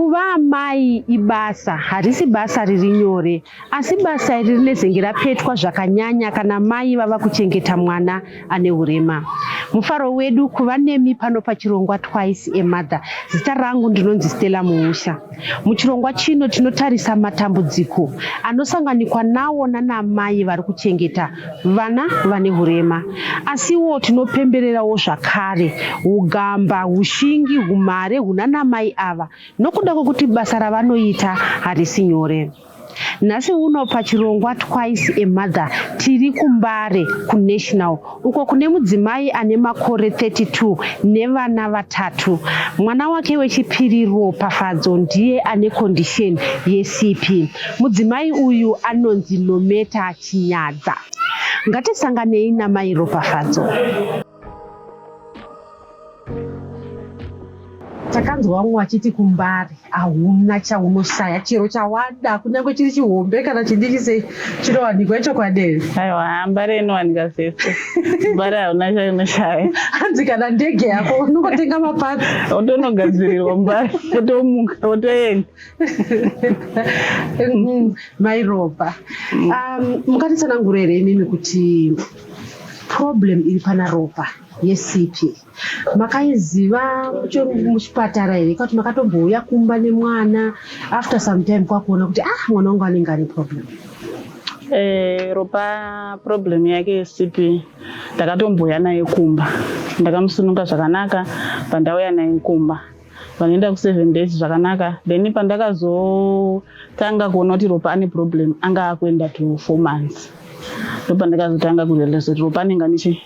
Kuva amai ibasa, harisi basa riri nyore, asi basa iri rinenge rapetwa zvakanyanya kana mai vava kuchengeta mwana ane urema. Mufaro wedu kuva nemi pano pachirongwa Twice a Mother. Zita rangu ndinonzi Stella Muusha. Muchirongwa chino tinotarisa matambudziko anosanganikwa nawo nanamai vari kuchengeta vana vane urema. Asiwo tinopembererawo zvakare ugamba, ushingi, humare hunanamai ava nokuda kwokuti basa ravanoita harisi nyore. Nhasi uno pachirongwa Twice a Mother tiri kuMbare kuNational uko kune mudzimai ane makore 32 nevana vatatu. Mwana wake wechipiri Ropafadzo ndiye ane condition yeCP. Mudzimai uyu anonzi Nometa Chinyadza. Ngatisanganei namai Ropafadzo. Takanzwa vamwe vachiti kuMbare hauna chaunoshaya, chero chawada kunyange chiri chihombe kana chidiki sei chinowanikwa chokwadi. Aiwa, Mbare inowanika zvese. Mbare hauna chaunoshaya. Hanzi kana ndege yako unongotenga mapatsi utonogadzirirwa Mbare wotomuka wotoenda. Mai Ropa, mukatitsanangurire imimi kuti problem iri pana Ropa yeCP makaiziva muchipatara here kuti makatombouya kumba nemwana after some time kwakuona kuti mwana wangu anenge ane problem? Ropa problem yake yeCP ndakatomboya naye kumba, ndakamusununga zvakanaka pandauya naye kumba, vanoenda ku7 days zvakanaka. Then pandakazotanga kuona kuti Ropa ane problem anga akuenda to 4 months, ndopandakazotanga kurealize kuti Ropa anenge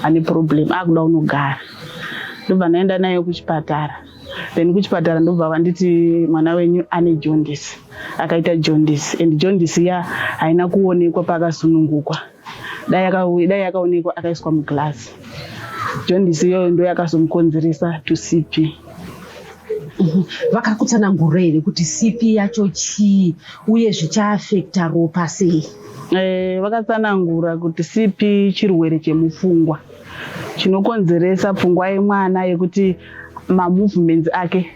ane problem akuda unogara. Ndobva naenda naye kuchipatara. Then kuchipatara ndobva vanditi mwana wenyu ane jaundice. Akaita jaundice, and jaundice ya haina kuonekwa pakasunungukwa. Dai yakaonekwa akaiswa muglass. Jaundice iyoyo ndo yakazomukonzeresa to CP. Vakakutsanangurire kuti CP yacho chii uye zvichaafecta Ropa sei? Vakatsanangura kuti CP chirwere chemupfungwa chinokonzeresa pfungwa yemwana yekuti mamovements ake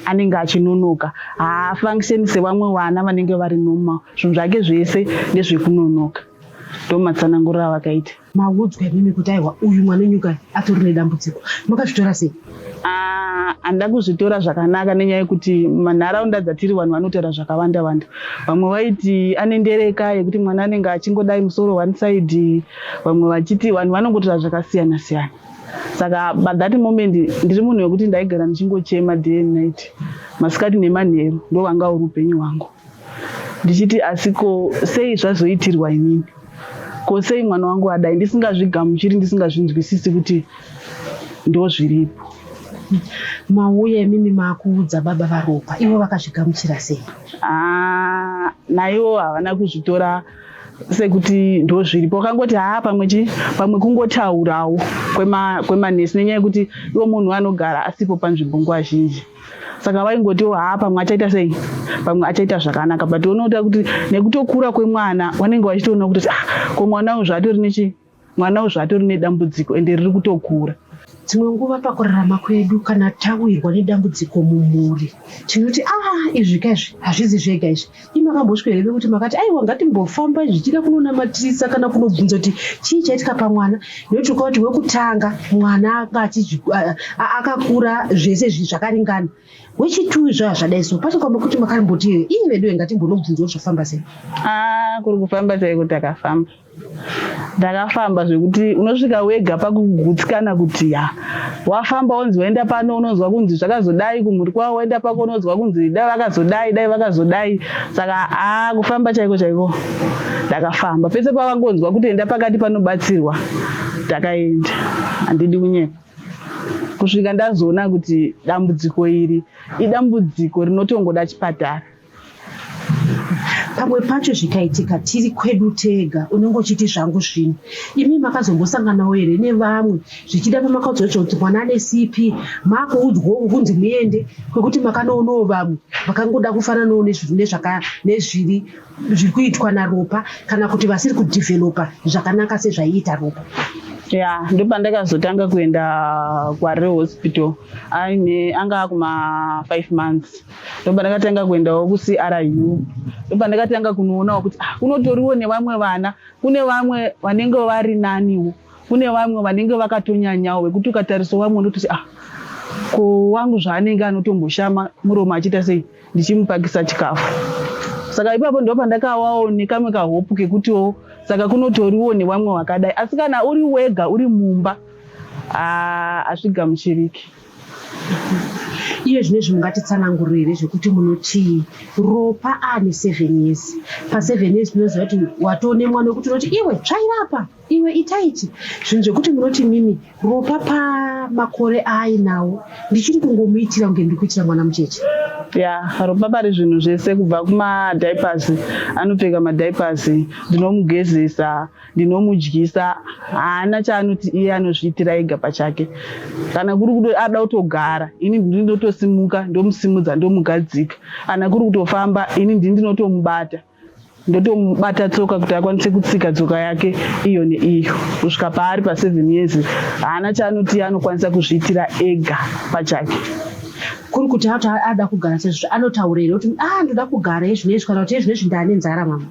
anenge achinonoka, haafunctioni sevamwe vana vanenge vari normal, zvinhu zvake zvese ndezvekunonoka. Ndomatsanangurira vakaita. Maudzwa mimi kuti aiwa uyu mwana nyuka atori nedambudziko, makazvitora sei? Handa kuzvitora zvakanaka nenyaya yekuti manharaunda dzatiri vanhu vanotaura zvakawanda wanda. Vamwe vaiti anendereka yekuti mwana anenge achingodai musoro one side, vamwe vachiti vanhu vanongotaura zvakasiyana siyana. Saka by that moment ndiri munhu wekuti ndaigara ndichingochema day and night, masikati nemanheru ndo vanga uri upenyu hwangu, ndichiti asiko sei zvazoitirwa inini, ko sei mwana wangu adai, ndisingazvigamuchiri, ndisingazvinzwisisi kuti ndo zviripo. Mauye mimi makuudza baba vaRopa, ivo vakazvigamuchira sei? Naivo havana kuzvitora sekuti ndo zviripo, vakangoti pamwe kungotaurawo kwemanesi, nenyaya yekuti ivo munhu anogara asipo panzvimbo nguva zhinji. Saka vaingotiwo pamwe achaita sei, pamwe achaita zvakanaka, but unoita kuti nekutokura kwemwana vanenge vachitoona kuti ko mwana uyu zvatori nedambudziko ende riri kutokura. Dzimwe nguva pakurarama kwedu kana tawirwa nedambudziko mumhuri tinoti izvi kaizvi hazvizi zvega izvi. Imakamboswera kuti makati aiwa ngatimbofamba zvichida kunonamatisa kana kunobvunza kuti chii chaitika pamwana, nekuti ukati wekutanga mwana akakura zvese zvakaringana, wechituu zvadaiso pachikwamba kuti makamboti vedu ngatimbonobvunza zvofamba sei? Kuri kufamba chaiko takafamba. Ndakafamba zvekuti unosvika wega pakugutsikana kuti wafamba unzi waenda pano unozwa kunzi zvakazodai, kumhuri kwavo waenda pako unozwa kunzi dai vakazodai. Saka kufamba chaiko ndakafamba. Pese pavangonzwa kuti enda pakati panobatsirwa ndakaenda, handidi kunyepa. Kusvika ndazoona kuti dambudziko iri idambudziko rinotongoda chipatara. Pamwe pacho zvikaitika tiri kwedu tega, unenge uchiti zvangu zvino. Imi makazombosanganawo here nevamwe zvichida pamakaudzwa kuti mwana ane CP, makuudzwawo kunzi muende kwekuti makanoonawo vamwe vakangoda kufananawo nezviri kuitwa naRopa kana kuti vasiri kudhivhelopa zvakanaka sezvaiita Ropa? ya ndopandakazotanga kuenda kwaReal Hospital anga kuma 5 months. Ndopandakatanga kuendawo kuCRU. Ndopandakatanga kunoonawo kuti kunotoriwo nevamwe vana, kune vamwe vanenge vari naniwo, kune vamwe vanenge vakatonyanyawo vekuti ukatarisa vamwe unototi ko wangu zvaanenge anotomboshama muromo achiita sei ndichimupakisa chikafu. Saka ipapo ndopandakawawo nekamwe kahopu kekutiwo saka kunotoriwo nevamwe vakadai, asi kana uri wega uri mumba hazvigamuchiriki. Iye zvinezvi mungatitsanangurire zvekuti munoti ropa ane 7 years. Pa7 years munoziva kuti watonemwa nekuti unoti iwe tsvairapa, iwe itaiti. Zvinhu zvekuti munoti mimi ropa pamakore aainawo ndichiri kungomuitira kunge ndiri kuitira mwana mucheche. Ya ropa pari zvinhu zvese kubva kumadiapers, anopfeka madiapers, ndinomugezesa, ndinomudyisa, haana chaanoti iye anozviitira ega pachake. Kana kuri kuti ada kutogara, ini ndinotosimuka ndomusimudza ndomugadzika. Kana kuri kutofamba, ini ndinotomubata ndotomubata tsoka kuti akwanise kutsika tsoka yake iyo neiyo. Kusvika paari pa7 years haana chaanoti anokwanisa kuzviitira ega pachake. Kuri kuti ada kugara sezvo anotaurira kuti ndoda kugara izvinezvi kana kuti izvinezvi ndane nzara mama.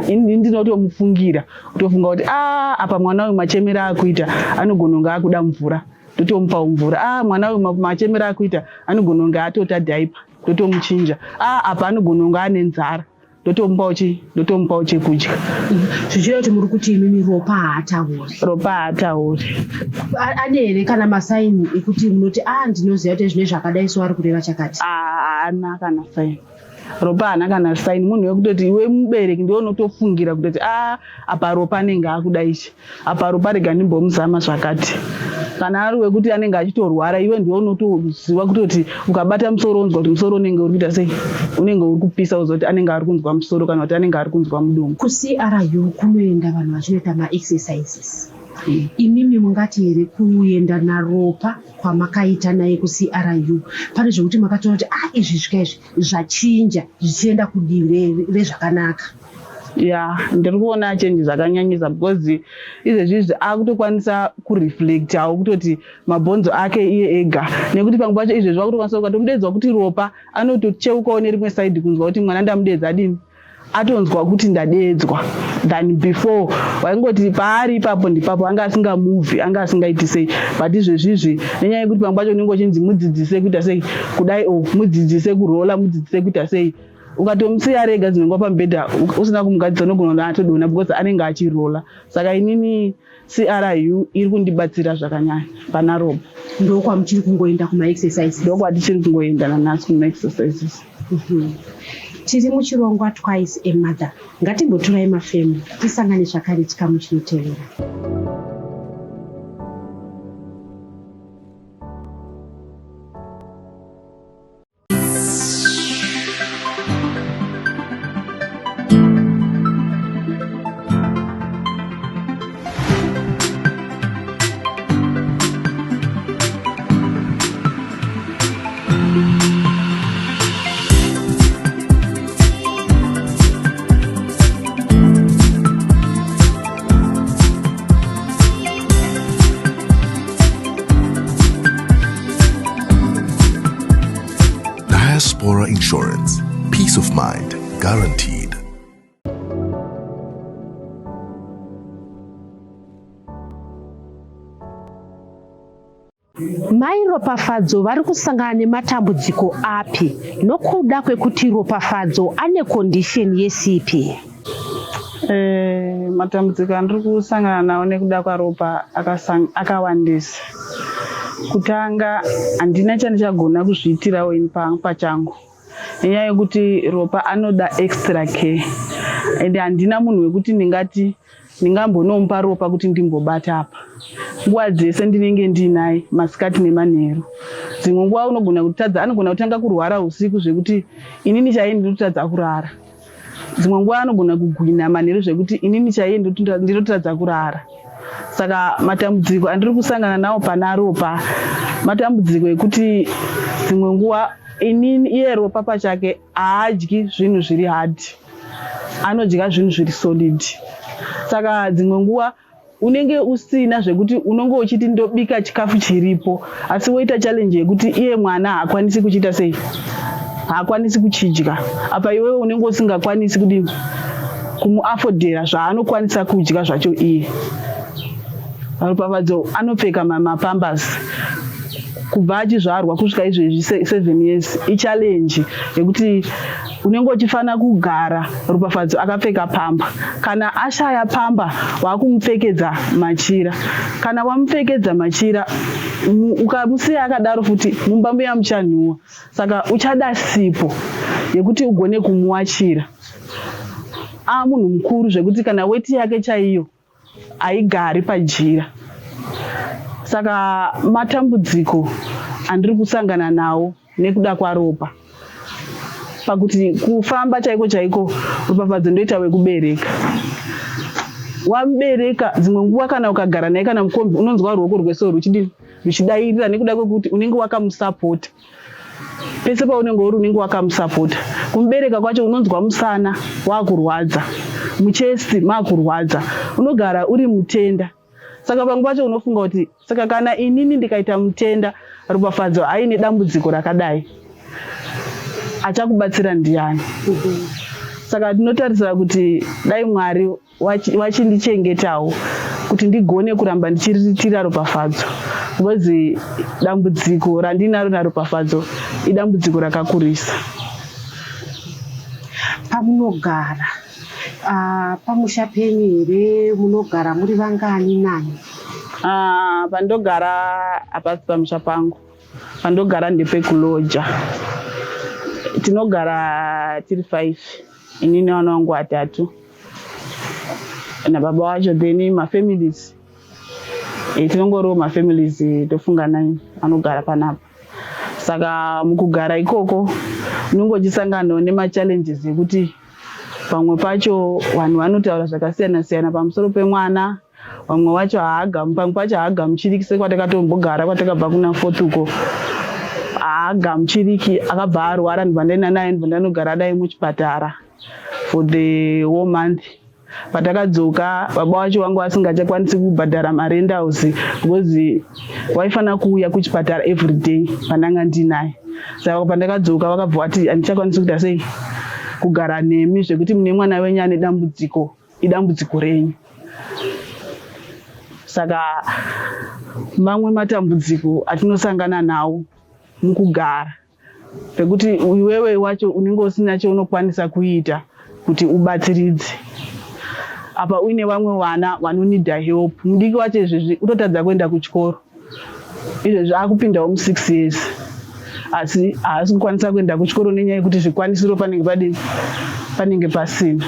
Ini ndinotomufungira kutofunga kuti apa mwana uyu machemera akuita anogona kunge akuda mvura, ndotomupawo mvura. Mwana uyu machemera akuita anogona kunge atota dhaipa, ndotomuchinja. Apa anogona kunge ane nzara, ndotomupawo chekudya. Zvichireva kuti muri kuti imimi ropa haatauri. Ropa haatauri. Ane here kana masaini ekuti munoti ndinoziva kuti zvine zvakadai so ari kureva chakati? Haana kana saini. Ropa haana kana saini. Munhu wekutoti iwe mubereki ndiwe unotofungira kutoti apa ropa anenge akuda ichi, apa ropa rega ndimbomuzama zvakati. Kana ari wekuti anenge achitorwara, iwe ndiwe unotoziva kutoti ukabata musoro unzwa kuti musoro unenge uri kuita sei, unenge uri kupisa, uziva kuti anenge ari kunzwa musoro kana kuti anenge ari kunzwa mudumbu. KuCRU kunoenda vanhu vachinoita maexercises. Imimi mungati here kuenda naropa kwamakaita naye kuCRU pane zvekuti makataura kuti izvi zvika izvi zvachinja zvichienda kudivi rezvakanaka? Ya ndiri kuona chenji zvakanyanyisa because izvezvizvi akutokwanisa kureflectawo kutoti mabhonzo ake iye ega, nekuti pamwe pacho izvezvi akutokwanisa ukatomudedzwa kuti ropa anotocheukawo nerimwe saidi kunzwa kuti mwana ndamudedza adini, atonzwa kuti ndadedzwa than before waingoti paari ipapo ndipapo anga asingamuvhi, anga asingaiti sei. But izvezvizvi nenyaya yekuti pamwe pacho unenge uchinzi mudzidzise kuita sei kudai, mudzidzise kurola, mudzidzise kuita sei, ukatomusiya rega dzinongwa pamubhedha usina kumugadzisa unogona kuti atodona because anenge achirola. Saka inini CRU iri kundibatsira zvakanyanya pana ropa. Ndokwamuchiri kungoenda kumaexercises? Ndokwatichiri kungoenda nanhasi kumaexercises. Tiri muchirongwa Twice a Mother. Ngatimbotorai mafemu tisangane zvakare chikamu chinotevera. Diaspora Insurance. Peace of mind guaranteed. Mai ropafadzo vari kusangana nematambudziko api nokuda kwekuti ropafadzo ane condition yesipi? Matambudziko andiri kusangana nawo nekuda kwaropa akawandisa. Kutanga handina chandichagona kuzviitirawo ini pachangu nenyaya yekuti ropa anoda extra care, ende handina munhu wekuti ndingambonomupa ropa kuti ndimbobata apa. Nguva dzese ndinenge ndinaye masikati nemanheru. Dzimwe nguva unogona kutadza, anogona kutanga kurwara usiku zvekuti inini chaiye ndinotadza kurara. Dzimwe nguva anogona kugwina manheru zvekuti inini chaiye ndinotadza kurara. Saka matambudziko andiri kusangana nawo pana ropa matambudziko ekuti dzimwe nguva inini iye ropa pachake haadyi zvinhu zviri hard, anodya zvinhu zviri solid. Saka dzimwe nguva unenge usina zvekuti unonge uchiti ndobika chikafu chiripo, asi woita challenge yekuti iye mwana haakwanisi kuchita sei, haakwanisi kuchidya. Apa iwewe unenge usingakwanisi kudini kumuafodhera zvaanokwanisa kudya zvacho iye. Ropafadzo anopfeka mapambasi kubva achizvarwa kusvika izvezvi 7 years. Ichallenge yekuti unenge uchifana kugara ropafadzo akapfeka pamba. Kana ashaya pamba wakumupfekedza machira. Kana wamupfekedza machira ukamusiya akadaro futi mumba muya muchanhuwa. Saka uchada sipo yekuti ugone kumuwachira. Munhu mukuru zvekuti kana weti yake chaiyo haigari pajira. Saka matambudziko andiri kusangana nawo nekuda kwaropa. Pakuti kufamba chaiko ropafadzo ndoita wekubereka. Wamubereka dzimwe nguva kana ukagara naye kana mukombi unonzwa ruoko rwesoro ruchidini ruchidairira nekuda kwekuti unenge wakamusapota. Pese paunenge uri unenge wakamusapota. Kumubereka kwacho unonzwa musana wakurwadza, muchesti makurwadza, unogara uri mutenda. Saka pamwe pacho unofunga kuti saka kana inini ndikaita mutenda ropafadzo aine dambudziko rakadai, achakubatsira ndiani? Saka tinotarisira kuti dai Mwari wachindichengetawo kuti ndigone kuramba ndichiritira ropafadzo, because dambudziko randinaro naropafadzo idambudziko rakakurisa. Pamunogara pamusha penyu here munogara muri vangani nani? Pandogara hapasi pamusha pangu, pandogara ndepekuloja. Tinogara tiri 5, ini nevana vangu 3 nababa wacho, then mafamilies tinongoriwo mafamilies tofunga 9 anogara panapa. Saka mukugara ikoko unenge uchisangana nemachallenges ekuti pamwe pacho vanhu vanotaura zvakasiyana siyana pamusoro pemwana. Vamwe vacho pamwe pacho haagamuchiriki sekwatakatombombogara kwatakabva kuna 4th uko, haagamuchiriki akabva arwara ndibva ndaenda naye ndibva ndanogara dai muchipatara for the whole month. Patakadzoka baba wacho wangu asingachakwanisi kubhadhara marent house because waifana kuuya kuchipatara every day pandanga ndinaye. Saka pandakadzoka vakabva vati handichakwanisi kuita sei kugara nemi zvekuti mune mwana wenyu ane dambudziko, idambudziko renyu. Saka mamwe matambudziko atinosangana nawo mukugara pekuti iwewe wacho unenge usina chaunokwanisa kuita kuti ubatsiridze. Apa uine vamwe vana vanonidha help. Mudiki wacho izvezvi utotadza kuenda kuchikoro, izvezvi akupindawo mu6 years, asi haasi kukwanisa kuenda kuchikoro nenyaya yekuti zvikwanisiro panenge pasina.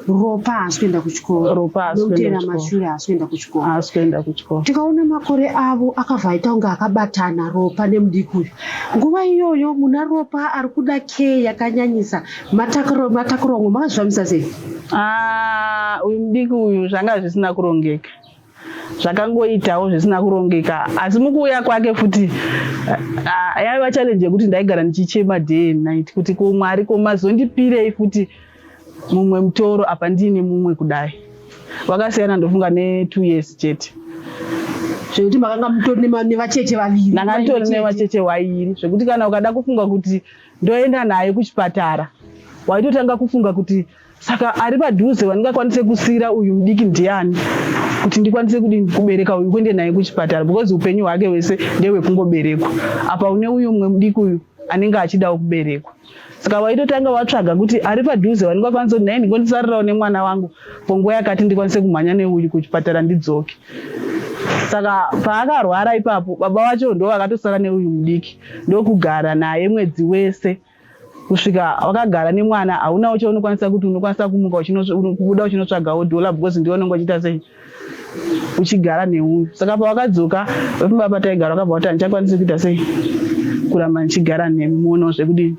Ropa haasi kuenda kuchikoro, ropa haasi kuenda kuchikoro. Tikaona makore avo akabva aita kunge akabatana ropa nemudiki uyu. Nguva iyoyo muna ropa ari kuda care yakanyanyisa. Matakuro amwe makazvifambisa sei? Uyu mudiki uyu zvanga zvisina kurongeka, zvakangoitawo zvisina kurongeka. Asi mukuuya kwake futi yaiva challenge yekuti ndaigara ndichichema day and night kuti ko Mwari ko mazondipirei futi mumwe mutoro apa ndine mumwe kudai. Wakasiyana ndofunga ne2 years chete, zvekuti makanga mutori nevacheche vaviri. Ndanga nditori nevacheche vaviri zvekuti kana ukada kufunga kuti ndoenda naye kuchipatara waitotanga kufunga kuti saka ari padhuze vandingakwanise kusira uyu mudiki ndiani kuti ndikwanise kubereka uyu kuende naye kuchipatara, because upenyu hwake hwese ndehwekungoberekwa. Apa une uyu mumwe mudiki uyu anenge achidawo kuberekwa. Saka waitotanga watsvaga kuti ari padhuze vandingakwanisa kuti naye ndingondisarirawo nemwana wangu ponguva yakati ndikwanise kumhanya neuyu kuchipatara ndidzoke. Saka paakarwara ipapo baba wacho ndo vakatosara neuyu mudiki, ndokugara naye mwedzi wese kusvika wakagara nemwana. Haunawo chaunokwanisa kuti unokwanisa kumuka kubuda uchinotsvagawo dhola because ndiwo unenge uchiita sei uchigara neuyu. Saka pawakadzoka wepamba pataigara wakabva kuti handichakwanisi kuita sei kuramba ndichigara nemi. Muonawo zvekudini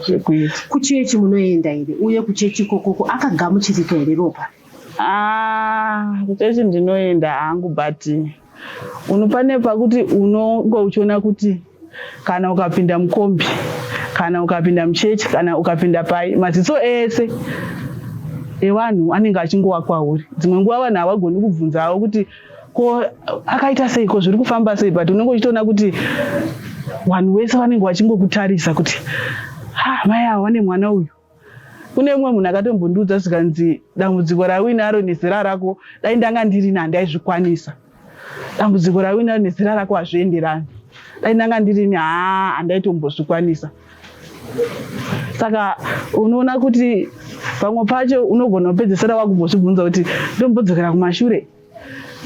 zvekuita. Kuchechi munoenda here uye kuchechi kokoko akagamuchirika here ropa? Kuchechi ndinoenda hangu, but unopane pakuti unonge uchiona kuti kana ukapinda mukombi, kana ukapinda muchechi, kana ukapinda pai, maziso ese evanhu anenge achingowa kwauri. Dzimwe nguva vanhu havagoni kubvunzawo kuti ko akaita sei, ko zviri kufamba sei, but unenge uchitoona kuti vanhu vese vanenge vachingokutarisa kuti mai ava vane mwana uyu. Kune mumwe munhu akatombondiudza zvikanzi dambudziko rawinaro nezera rako dai ndanga ndiri handaizvikwanisa. Dambudziko rawinaro nezera rako hazvienderani. Dai ndanga ndiri handaitombozvikwanisa. Saka unoona kuti pamwe pacho unogona kupedzisira wakumbozvibvunza kuti ndombodzokera kumashure,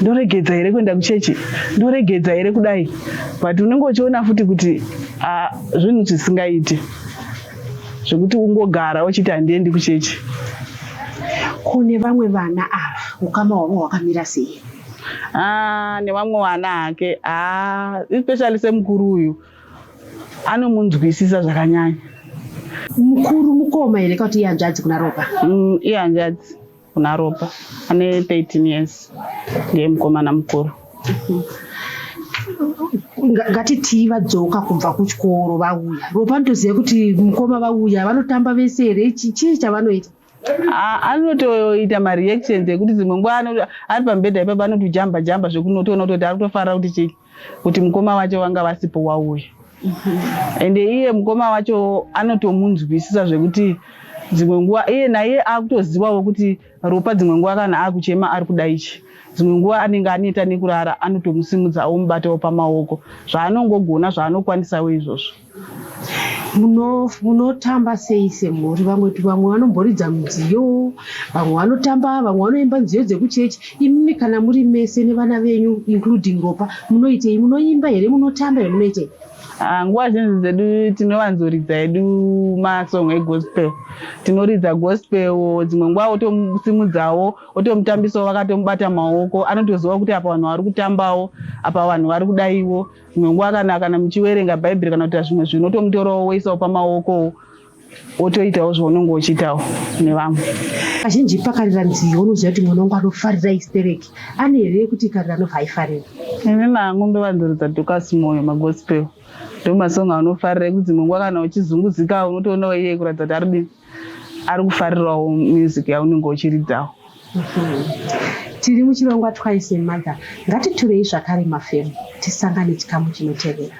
ndoregedza here kuenda kuchechi, ndoregedza here kudai, but unenge uchiona futi kuti zvinhu zvisingaiti zvekuti ungogara uchiti handiendi kuchechi. Kune vamwe vana ava ukama hwavo hwakamira sei? Nevamwe vana hake especially semukuru uyu anomunzwisisa zvakanyanya. Mukuru mukoma here kuti ihanzvadzi kuna Ropa? Ihanzvadzi kuna Ropa, ane 13 years, ndiye mukomana mukuru. Ngatitii vadzoka kubva kuchikoro vauya, Ropa anotoziva kuti mukoma vauya vanotamba vese here? Chii chavanoita? Anotoita mareactions ekuti dzimwe nguva ari pambedha ipapo anotojamba jamba zvekunotoona kuti ari kutofara kuti chii, kuti mukoma wacho vanga vasipo wauya. Ende iye mukoma wacho anotomunzwisisa zvekuti dzimwe nguva iye naye akutozivawo kuti Ropa dzimwe nguva kana akuchema ari kudaichi, dzimwe nguva anenge anoita nekurara anotomusimudza omubatawo pamaoko, zvaanongogona zvaanokwanisawo izvozvo. Munotamba sei semhuri? Vamwe vanomboridza mudziyo, vamwe vanotamba, vamwe vanoimba nziyo dzekuchechi. Imimi kana muri mese nevana venyu including Ropa munoitei? Munoimba here, munotamba here, munoitei? Nguva zhinji dzedu tinovanzoridza edu masong egospel. Tinoridza gospel, dzimwe nguva otomusimudzawo, otomutambisawo vakatomubata maoko, anotoziva kuti apa vanhu vari kutambawo, apa vanhu vari kudaiwo. Dzimwe nguva kana muchiverenga bhaibheri kana kuita zvimwe zvinhu otomutorawo woisawo pamaoko, otoitawo zvaunenge uchiitawo nevamwe. Kazhinji pakarira nziyo unoziva kuti mwana wangu anofarira histereki. Ane here kuti karira anobva aifarira? Inini hangu ndovanzoridza Dorcas Moyo magospel. Ndomasonga anofarira kuti dzimwe nguva kana uchizunguzika unotoonawo iye kuratidza kuti ari kufarirawo music yaunenge uchiridzawo. Tiri muchirongwa Twice a Mother. Ngatitorei zvakare mafemu tisangane chikamu chinotevera.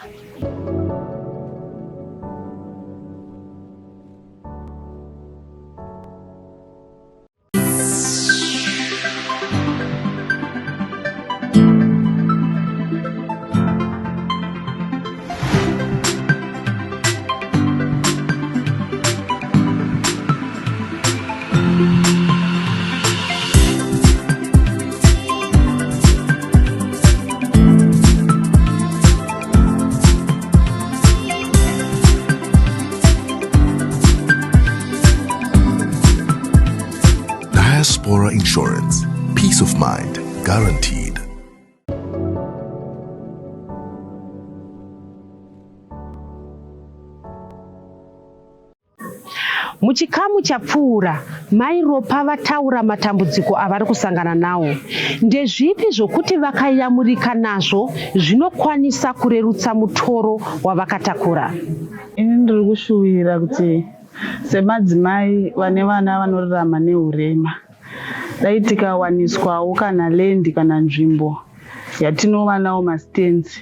Diaspora Insurance. Peace of mind guaranteed. Muchikamu chapfuura, mai Ropa vataura matambudziko avari kusangana nawo. Ndezvipi zvokuti vakayamurika nazvo zvinokwanisa kurerutsa mutoro wavakatakura? Ini ndiri kushuwira kuti semadzimai vane vana vanorarama neurema, dai tikawaniswawo kana lendi kana nzvimbo yatinowanawo masitenzi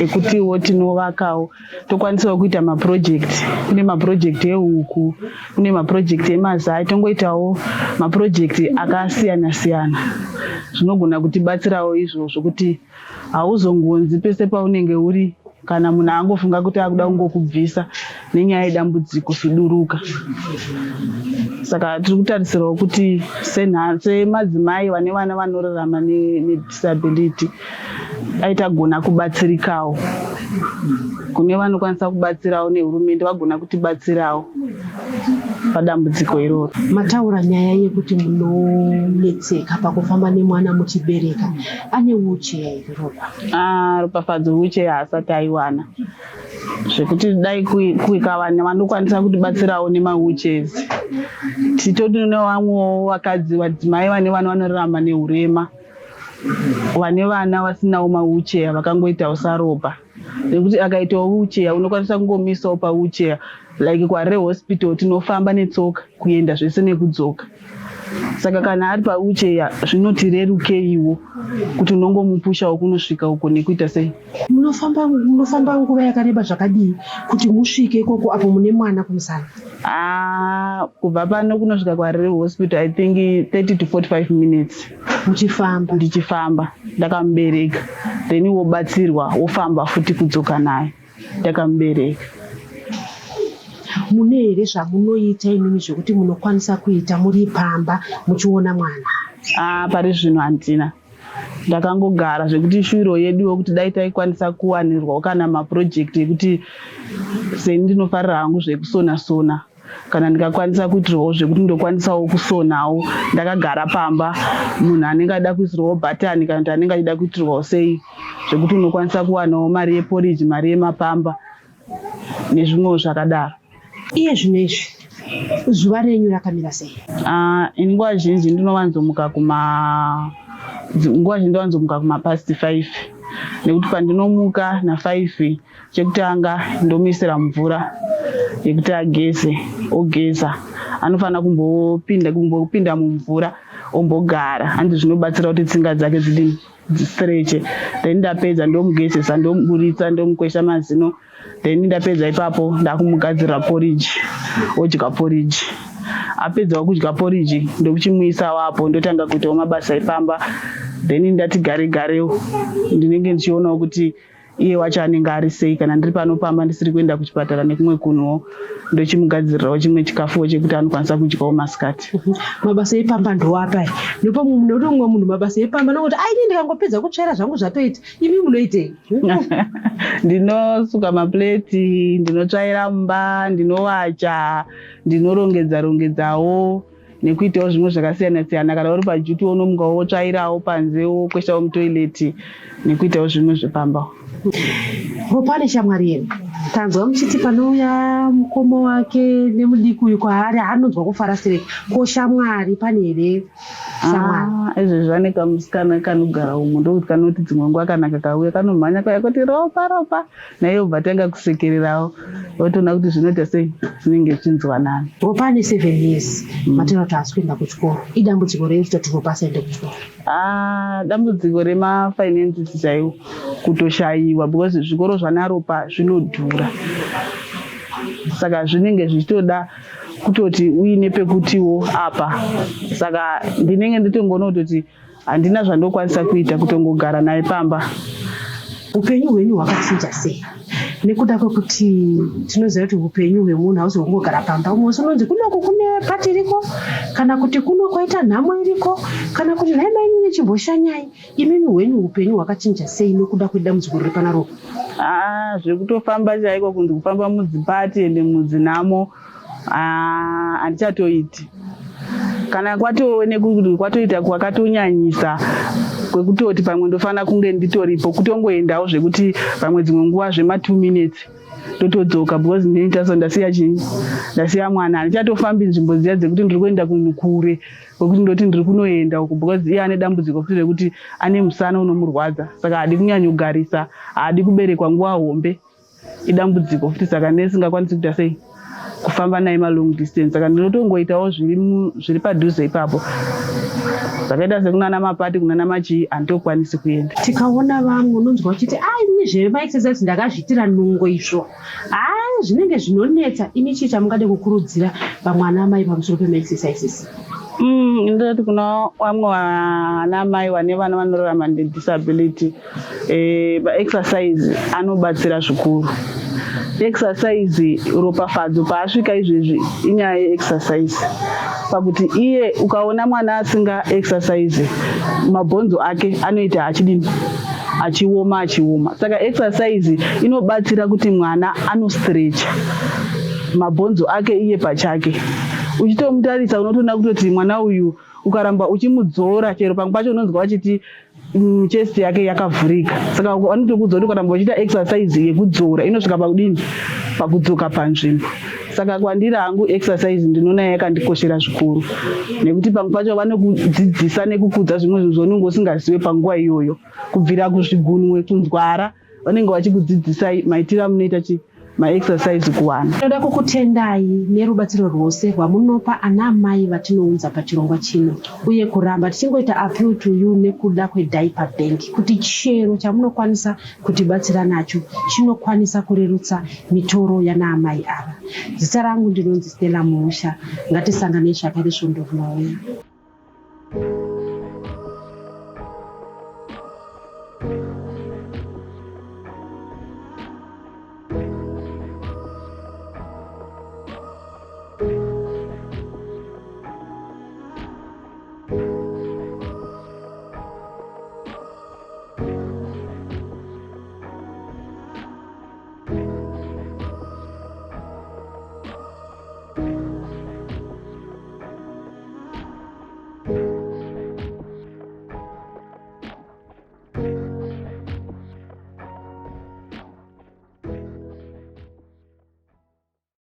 ekutiwo tinovakawo, tokwanisawo kuita mapurojekiti. Kune mapurojekiti ehuku, kune mapurojekiti emazai, tongoitawo mapurojekiti akasiyana siyana. Zvinogona kutibatsirawo izvozvo kuti hauzongonzi pese paunenge uri kana munhu angofunga kuti akuda kungokubvisa nenyaya yedambudziko zviduruka. Saka tiri kutarisirawo kuti semadzimai vane vana vanorarama nedisability dai tagona kubatsirikawo. Kune vanokwanisa kubatsirawo nehurumende vagona kutibatsirawo padambudziko iroro. Mataura nyaya yekuti munonetseka pakufamba nemwana muchibereka. Ane wheelchair here Ropa? Ropafadzo wheelchair haasati aiwana, zvekuti dai kuikavana vanokwanisa kutibatsirawo nemawheelchairs. Titotonewo vamwewo vakadzi vadzimai vane vana vanorarama neurema, vane vana vasinawo mawheelchair vakangoitawo saRopa. Nekuti akaitawo wheelchair unokwanisa kungomisawo pawheelchair, like kwaRe Hospital tinofamba netsoka kuenda zvese nekudzoka. saka kana ari paucheya zvinotirerukeiwo kuti unongomupushawo kunosvika uko nekuita sei. Munofamba nguva yakareba zvakadii kuti musvike ikoko apo mune mwana kumusana? Kubva pano kunosvika kwariri hospital I think 30 to 45 minutes ndichifamba ndakamubereka, then wobatsirwa wofamba futi kudzoka naye ndakamubereka. Mune here zvamunoita imimi zvekuti munokwanisa kuita muri pamba muchiona mwana? Pari zvino handina, ndakangogara zvekuti shuro yedu yokuti dai taikwanisa kuwanirwawo kana maprojekti ekuti sendinofarira hangu zvekusona-sona, kana ndikakwanisa kuitirwawo zvekuti ndokwanisawo kusonawo ndakagara pamba, munhu anenge ada kuisirwawo bhatani kana kuti anenge achida kuitirwawo sei, zvekuti unokwanisa kuwanawo mari yeporiji, mari yemapamba nezvimwewo zvakadaro. Iye zvino izvi zuva renyu rakamira sei? Nguva zhinji ndinovanzomuka kuma past 5, nekuti pandinomuka na5 chekutanga ndomuisira mvura yekuti ageze, ogeza, anofanira kumbopinda mumvura ombogara, handi zvinobatsira kuti tsinga dzake dzistreche. Then ndapedza ndomugezesa, ndomuburitsa, ndomukwesha mazino, then ndapedza ipapo ndakumugadzirira poriji, odya poriji. Apedzawo kudya poriji ndokuchimuisawo apo, ndotanga kuitawo mabasa epamba, then ndati garewo ndinenge ndichionawo kuti iye wacho anenge ari sei, kana ndiri panopamba ndisiri kuenda kuchipatara nekumwe kunhuwo ndochimugadzirirawo chimwe chikafuwo chekuti anokwanisa kudyawo masikati. Mabasa epamba ndoapa ndipo munoti umwe munhu mabasa epamba nokuti aini ndikangopedza kutsvaira zvangu zvatoita, imi munoitei? Ndinosuka mapleti, ndinotsvaira mumba, ndinowacha, ndinorongedzawo nekuitawo zvimwe zvakasiyana-siyana. Kana uri pajuti unomukawo wotsvairawo panze, wokweshawo mutoileti nekuitawo zvimwe zvepamba. Pane shamwari yenu tanzwa muchiti panouya mukoma wake nemudiki kwaari anonzwa kufara sereka, ko shamwari pane here shamwari? Izvi zvane kamusikana kanogara umo ndokuti kanoti dzimwe nguva kana kakauya kanomhanya kaya kuti ropa naye ubva tanga kusekererawo, wotoona kuti zvinoita sei, zvinenge zvichinzwanana. Pane 7 years matenda kuti asi kuenda kuchikoro, idambudziko rei kuti ropa asaende kuchikoro? Dambudziko remafinances chaiwo, kutoshayiwa, because zvikoro zvana ropa zvinodhura, saka zvinenge zvichitoda kutoti uine pekutiwo apa. Saka ndinenge nditongoona kutoti handina zvandokwanisa kuita kutongogara naye pamba. Upenyu hwenyu hwakachinja sei nekuda kwekuti tinoziva kuti upenyu hwemunhu hausi hwekungogara pamba? Umwe unonzi kunoku kune pati iriko, kana kuti kuno kwaita nhamo iriko, kana kuti nhai maini nechimboshanyai. Imimi hwenyu upenyu hwakachinja sei nekuda kwedambudziko riri panaropa? Zvekutofamba chaiko, kunzi kufamba mudzipati ende mudzinhamo handichatoiti. Kana kwatooneka kuti kwatoita kwakatonyanyisa kwekutoti pamwe ndofanira kunge nditoripo, kutongoendawo zvekuti pamwe dzimwe nguva zvema2 minutes ndotodzoka, because ndinitaso ndasiya mwana. Handichatofambi nzvimbo dziya dzekuti ndiri kuenda kunhu kure kwekuti ndoti ndiri kunoenda uko, because iye ane dambudziko futi rekuti ane musana unomurwadza, saka haadi kunyanyogarisa, haadi kuberekwa nguva hombe, idambudziko futi. Saka ndisingakwanisi kuita sei kufamba naye malong distance, saka ndinotongoitawo zviri padhuze ipapo, zvakaita sekunana mapati kunana machii handitokwanisi kuenda. Tikaona vamwe unonzwa uchiti ini zvemaexercise ndakazviitira nungo izvo, zvinenge zvinonetsa. Ini chii chamungade kukurudzira vamwe ana mai pamusoro pemaexercises? Ndoti kuna vamwe vana mai vane vana vanorarama nedisability, exercise anobatsira zvikuru. Exercise ropafadzo paasvika izvezvi inyaya yeexercise, pakuti iye ukaona mwana asinga exercise mabhonzo ake anoita achioma. Saka exercise inobatsira kuti mwana anostrecha mabhonzo ake iye pachake. Uchitomutarisa unotoona kutoti mwana uyu ukaramba uchimudzora, chero pamwe pacho unonzwa vachiti chest yake yakavhurika. Saka vanotokudza kuti ukaramba uchiita exercise yekudzora inosvika pakudini, pakudzoka panzvimbo. Saka kwandiri hangu exercise ndinoona yakandikoshera zvikuru, nekuti pamwe pacho vanokudzidzisa nekukudza zvimwe zvinhu zvaunenge usingazive panguva iyoyo, kubvira kuzvigunwe, kunzwara, vanenge vachikudzidzisai maitiro amunoita maexercise kuwana. Tinoda kukutendai nerubatsiro rwose rwamunopa ana amai vatinounza pachirongwa chino, uye kuramba tichingoita appeal to you nekuda kwediaper bank kuti chero chamunokwanisa kutibatsira nacho chinokwanisa kurerutsa mitoro yana amai ava. Zita rangu ndinonzi Stella Musha. Ngatisangane zvakare svondo rinouya.